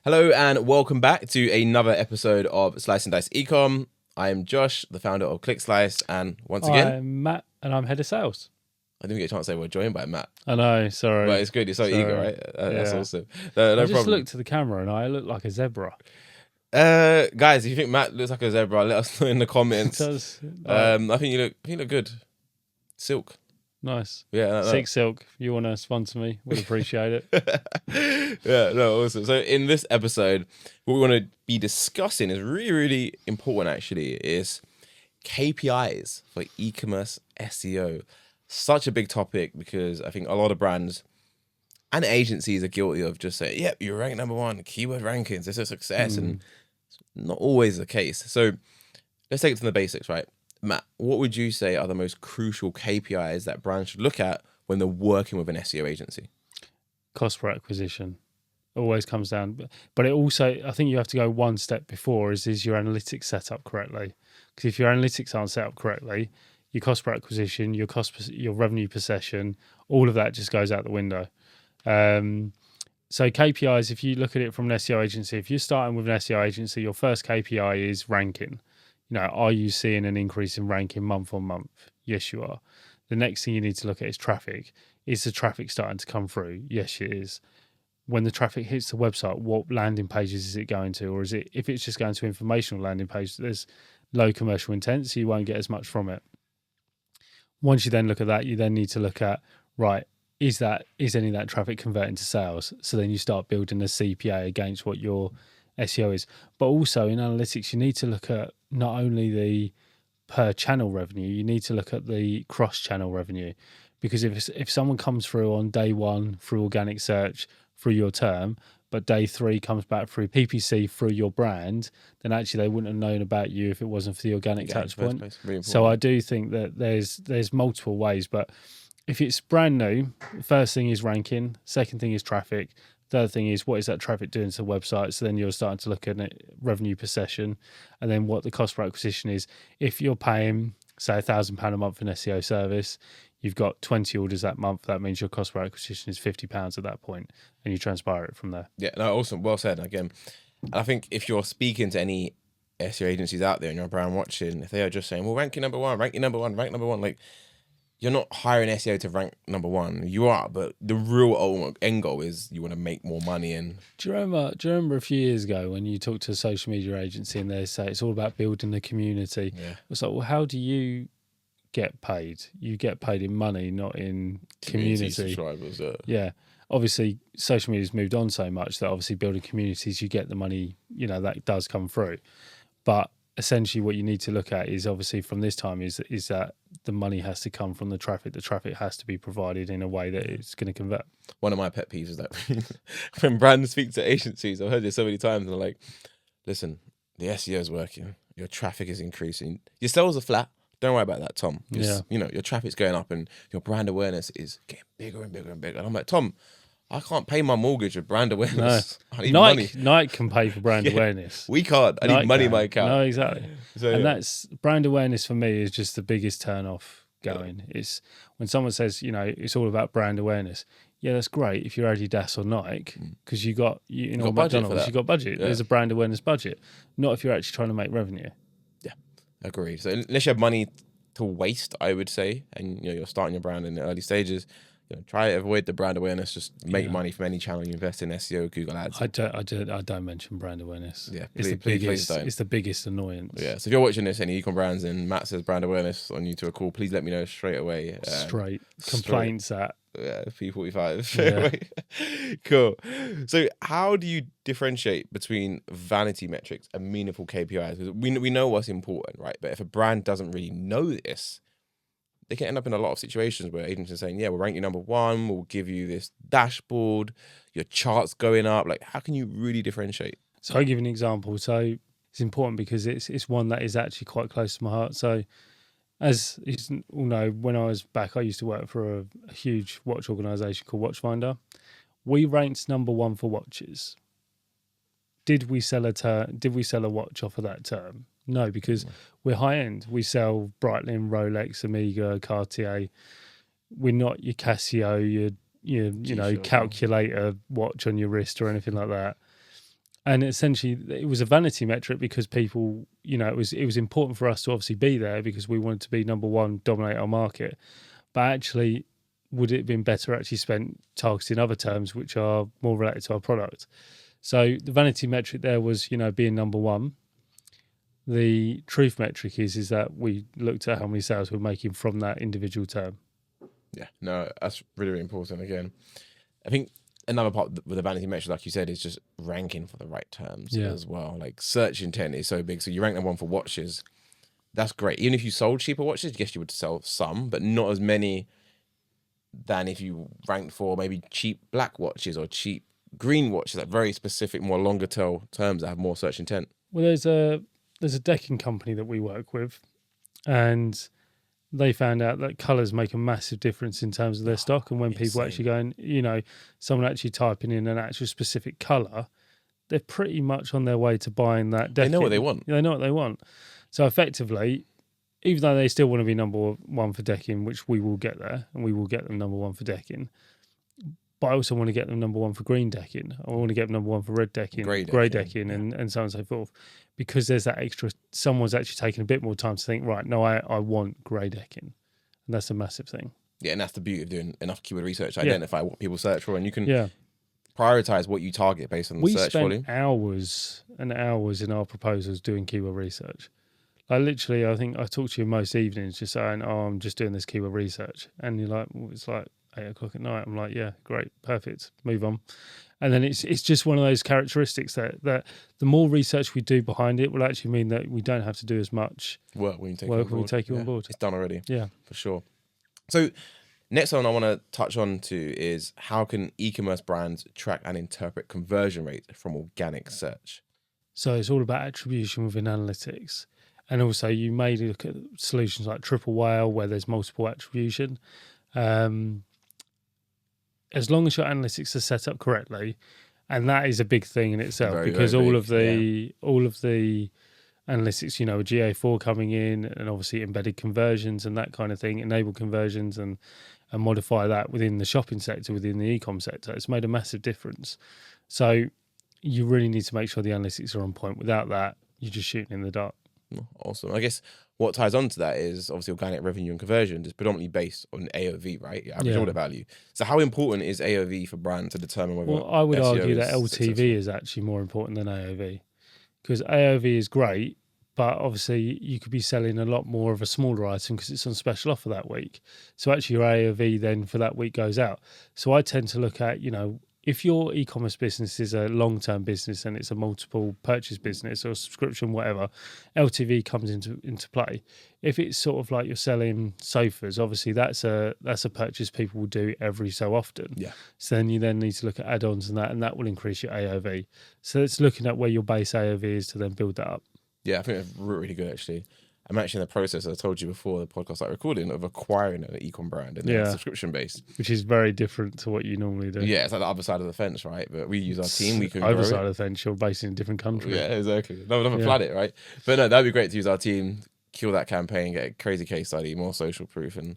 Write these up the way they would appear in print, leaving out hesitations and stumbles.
Hello and welcome back to another episode of Slice and Dice Ecom. I am Josh, the founder of ClickSlice, and once again, I'm Matt, and I'm head of sales. I didn't get a chance to say we're joined by Matt. I know, sorry. But it's good, you're so eager, right? That's Yeah. awesome. No I just problem. looked at the camera and I look like a zebra. Guys, if you think Matt looks like a zebra, let us know in the comments. It does. I think you look good. Silk. Nice. Yeah. Six Silk, if you want to sponsor me, would appreciate it. Yeah, no, awesome. So in this episode, what we want to be discussing is really, really important actually, is KPIs for e-commerce SEO. Such a big topic because I think a lot of brands and agencies are guilty of just saying, yep, you're ranked number one, keyword rankings, it's a success. And it's not always the case. So let's take it from the basics, right? Matt, what would you say are the most crucial KPIs that brands should look at when they're working with an SEO agency? Cost per acquisition always comes down. But it also, I think you have to go one step before is your analytics set up correctly? Because if your analytics aren't set up correctly, your cost per acquisition, your revenue per session, all of that just goes out the window. So KPIs, if you look at it from an SEO agency, if you're starting with an SEO agency, your first KPI is ranking. Are you seeing an increase in ranking month on month? Yes, you are. The next thing you need to look at is traffic. Is the traffic starting to come through? Yes, it is. When the traffic hits the website, what landing pages is it going to? Or is it, if it's just going to informational landing pages, there's low commercial intent, so you won't get as much from it. Once you then look at that, you then need to look at, right, is any of that traffic converting to sales? So then you start building a CPA against what your SEO is. But also in analytics, you need to look at not only the per channel revenue, you need to look at the cross channel revenue, because if someone comes through on day one through organic search through your term, but day three comes back through PPC through your brand, then actually they wouldn't have known about you if it wasn't for the organic touch point. So I do think that there's multiple ways, but if it's brand new, first thing is ranking, second thing is traffic, third thing is what is that traffic doing to the website? So then you're starting to look at it, revenue per session, and then what the cost per acquisition is. If you're paying, say, £1,000 a month for an SEO service, you've got 20 orders that month. That means your cost per acquisition is £50 at that point, and you transpire it from there. Yeah, no, awesome. Well said. Again, I think if you're speaking to any SEO agencies out there and you're a brand watching, if they are just saying, well, rank number one, like, you're not hiring SEO to rank number one. You are, but the real end goal is you want to make more money. And do you remember a few years ago when you talked to a social media agency and they say it's all about building the community? Yeah. It's like, well, how do you get paid? You get paid in money, not in community subscribers. Yeah. Obviously, social media's moved on so much that obviously building communities, you get the money, that does come through. But essentially what you need to look at is obviously from this time is that the money has to come from the traffic. The traffic has to be provided in a way that it's going to convert. One of my pet peeves is that when brands speak to agencies, I've heard this so many times, and they're like, listen, the SEO is working, your traffic is increasing, your sales are flat. Don't worry about that, Tom. Your traffic's going up and your brand awareness is getting bigger and bigger and bigger. And I'm like, Tom, I can't pay my mortgage with brand awareness. No. I need money. Nike can pay for brand awareness. We can't. I need money in my account. No, exactly. So, that's brand awareness for me is just the biggest turn off going. Yeah. It's when someone says, it's all about brand awareness. Yeah, that's great if you're Adidas or Nike because you got McDonald's, you got budget. Yeah. There's a brand awareness budget. Not if you're actually trying to make revenue. Yeah, agreed. So unless you have money to waste, I would say, and you're starting your brand in the early stages, try to avoid the brand awareness. Just make money from any channel you invest in SEO, Google Ads. I don't mention brand awareness. Yeah, it's the biggest annoyance. Yeah, so if you're watching this, any ecom brands and Matt says brand awareness on you to a call, please let me know straight away. Complaints at P45 straight away. Cool. So how do you differentiate between vanity metrics and meaningful KPIs? Because we know what's important, right? But if a brand doesn't really know this, they can end up in a lot of situations where agents are saying, yeah, we'll rank you number one, we'll give you this dashboard, your charts going up. Like, how can you really differentiate? So I'll give you an example. So it's important because it's one that is actually quite close to my heart. So as you all know, when I was back, I used to work for a huge watch organisation called Watchfinder. We ranked number one for watches. Did we sell a watch off of that term? No, because we're high end. We sell Breitling, Rolex, Omega, Cartier. We're not your Casio, your calculator watch on your wrist or anything like that. And essentially, it was a vanity metric because people, it was important for us to obviously be there because we wanted to be number one, dominate our market. But actually, would it have been better actually spent targeting other terms which are more related to our product? So the vanity metric there was, being number one. The truth metric is that we looked at how many sales we're making from that individual term. Yeah, no, that's really, really important. Again, I think another part with the vanity metric, like you said, is just ranking for the right terms as well. Like search intent is so big. So you rank number one for watches. That's great. Even if you sold cheaper watches, I guess you would sell some, but not as many than if you ranked for maybe cheap black watches or cheap green watches, like very specific, more longer tail terms that have more search intent. Well, there's a decking company that we work with, and they found out that colours make a massive difference in terms of their stock. And when people actually go and, someone actually typing in an actual specific colour, they're pretty much on their way to buying that decking. They know what they want. They know what they want. So effectively, even though they still want to be number one for decking, which we will get there, and we will get them number one for decking, but I also want to get them number one for green decking. I want to get them number one for red decking, grey decking, and so on and so forth. Because there's that extra, someone's actually taking a bit more time to think, right, no, I want grey decking. And that's a massive thing. Yeah, and that's the beauty of doing enough keyword research to identify what people search for, and you can prioritize what you target based on the search volume. We spent hours and hours in our proposals doing keyword research. Like literally, I think I talk to you most evenings just saying, oh, I'm just doing this keyword research. And you're like, well, it's like 8:00 at night. I'm like, yeah, great, perfect, move on. And then it's just one of those characteristics that the more research we do behind it will actually mean that we don't have to do as much work when you take it on board. It's done already. Yeah, for sure. So next one I want to touch on to is how can e-commerce brands track and interpret conversion rates from organic search? So it's all about attribution within analytics. And also you may look at solutions like Triple Whale where there's multiple attribution. As long as your analytics are set up correctly, and that is a big thing in itself, because all of the analytics, with GA4 coming in and obviously embedded conversions and that kind of thing, enable conversions and modify that within the shopping sector, within the ecom sector, it's made a massive difference. So you really need to make sure the analytics are on point. Without that, you're just shooting in the dark. Awesome. I guess what ties on to that is obviously organic revenue and conversion is predominantly based on AOV, right? Your average order value. So how important is AOV for brands to determine whether I would SEO argue that LTV successful? is actually more important than AOV, because AOV is great, but obviously you could be selling a lot more of a smaller item because it's on special offer that week. So actually your AOV then for that week goes out. So I tend to look at, if your e-commerce business is a long-term business and it's a multiple purchase business or subscription, whatever, LTV comes into play. If it's sort of like you're selling sofas, obviously that's a purchase people will do every so often. Yeah. So then you need to look at add-ons and that will increase your AOV. So it's looking at where your base AOV is to then build that up. Yeah, I think it's really good actually. I'm actually in the process, as I told you before the podcast I recording, of acquiring an ecom brand and subscription based. Which is very different to what you normally do. Yeah, it's like the other side of the fence, right? But we use our team, we can Other side of the fence, you're based in a different country. Yeah, exactly. Another planet, right? But no, that'd be great to use our team, kill that campaign, get a crazy case study, more social proof. And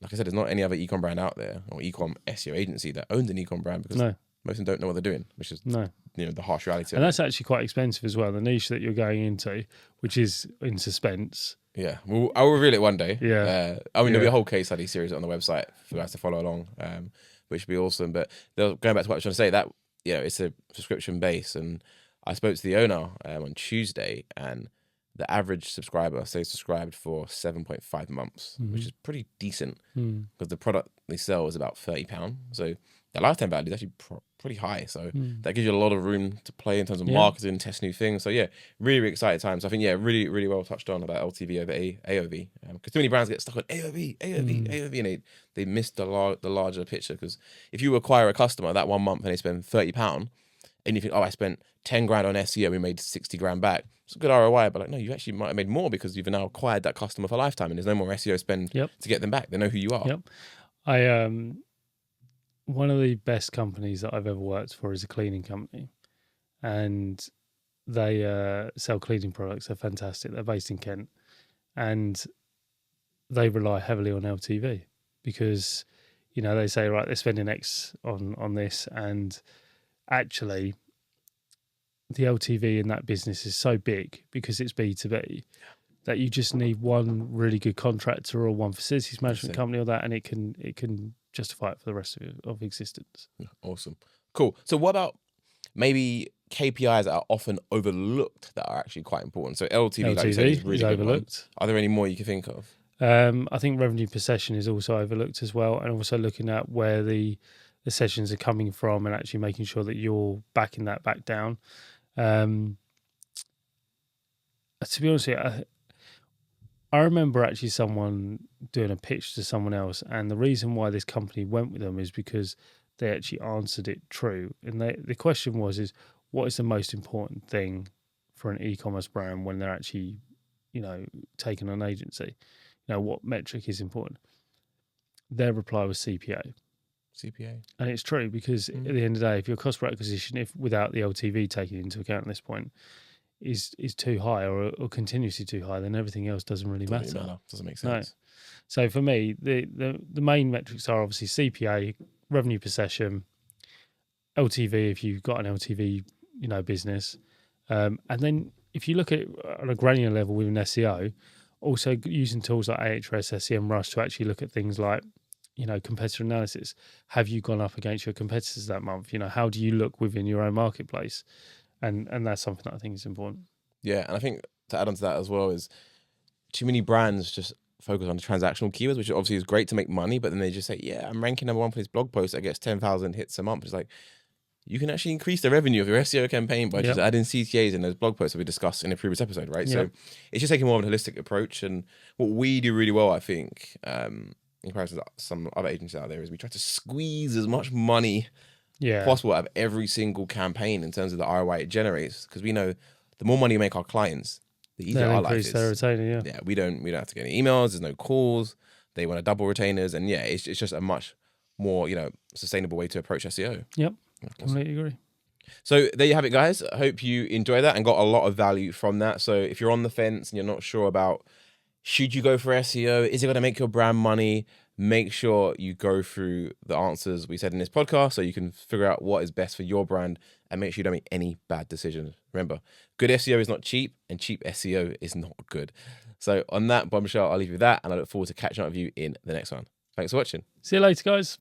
like I said, there's not any other ecom brand out there or ecom SEO agency that owns an ecom brand because most of them don't know what they're doing, which is the harsh reality. And that's actually quite expensive as well. The niche that you're going into, which is in suspense. Yeah, well, I'll reveal it one day. Yeah, there'll be a whole case study series on the website for you guys to follow along, which would be awesome. But going back to what I was trying to say, that it's a subscription base, and I spoke to the owner on Tuesday, and the average subscriber stays subscribed for 7.5 months, which is pretty decent because the product they sell is about £30. So the lifetime value is actually pretty high. So that gives you a lot of room to play in terms of marketing, test new things. So really, really excited times. So I think, really, really well touched on about LTV over AOV. Because too many brands get stuck on AOV, and they miss the larger picture. Because if you acquire a customer that 1 month and they spend £30, and you think, I spent 10 grand on SEO, we made 60 grand back. It's a good ROI, but no, you actually might have made more because you've now acquired that customer for lifetime, and there's no more SEO spend to get them back. They know who you are. Yep. One of the best companies that I've ever worked for is a cleaning company, and they sell cleaning products. They're fantastic. They're based in Kent, and they rely heavily on LTV because, they say, right, they're spending X on this, and actually the LTV in that business is so big because it's B2B that you just need one really good contractor or one facilities management company or that, and it can justify it for the rest of existence. Awesome. Cool. So what about maybe KPIs that are often overlooked that are actually quite important? So LTV, like you said, is really good overlooked. Are there any more you can think of? I think revenue per session is also overlooked as well, and also looking at where the sessions are coming from and actually making sure that you're backing that back down. To be honest with you, I remember actually someone doing a pitch to someone else, and the reason why this company went with them is because they actually answered it true. And the question was, what is the most important thing for an e-commerce brand when they're actually, taking an agency? What metric is important? Their reply was CPA. CPA. And it's true because at the end of the day, if your cost per acquisition, if without the LTV taken into account at this point, is too high or continuously too high, then everything else doesn't really matter. Doesn't make sense. No. So for me, the main metrics are obviously CPA, revenue per session, LTV if you've got an LTV, business, and then if you look at it on a granular level within SEO, also using tools like Ahrefs, SEMrush to actually look at things like, competitor analysis. Have you gone up against your competitors that month? How do you look within your own marketplace? And that's something that I think is important. Yeah, and I think to add on to that as well is too many brands just focus on the transactional keywords, which obviously is great to make money, but then they just say, yeah, I'm ranking number one for this blog post that gets 10,000 hits a month. It's like, you can actually increase the revenue of your SEO campaign by just adding CTAs in those blog posts that we discussed in a previous episode, right? So it's just taking more of a holistic approach. And what we do really well, I think, in comparison to some other agencies out there, is we try to squeeze as much money possible out of every single campaign in terms of the ROI it generates, because we know the more money we make our clients, the easier our life is. Their retainer, yeah, we don't have to get any emails. There's no calls. They want to double retainers, and it's just a much more sustainable way to approach SEO. Yep. Completely agree. So there you have it, guys. I hope you enjoy that and got a lot of value from that. So if you're on the fence and you're not sure about should you go for SEO, is it going to make your brand money, make sure you go through the answers we said in this podcast so you can figure out what is best for your brand and make sure you don't make any bad decisions. Remember, good SEO is not cheap and cheap SEO is not good. So on that bombshell, I'll leave you with that, and I look forward to catching up with you in the next one. Thanks for watching. See you later, guys.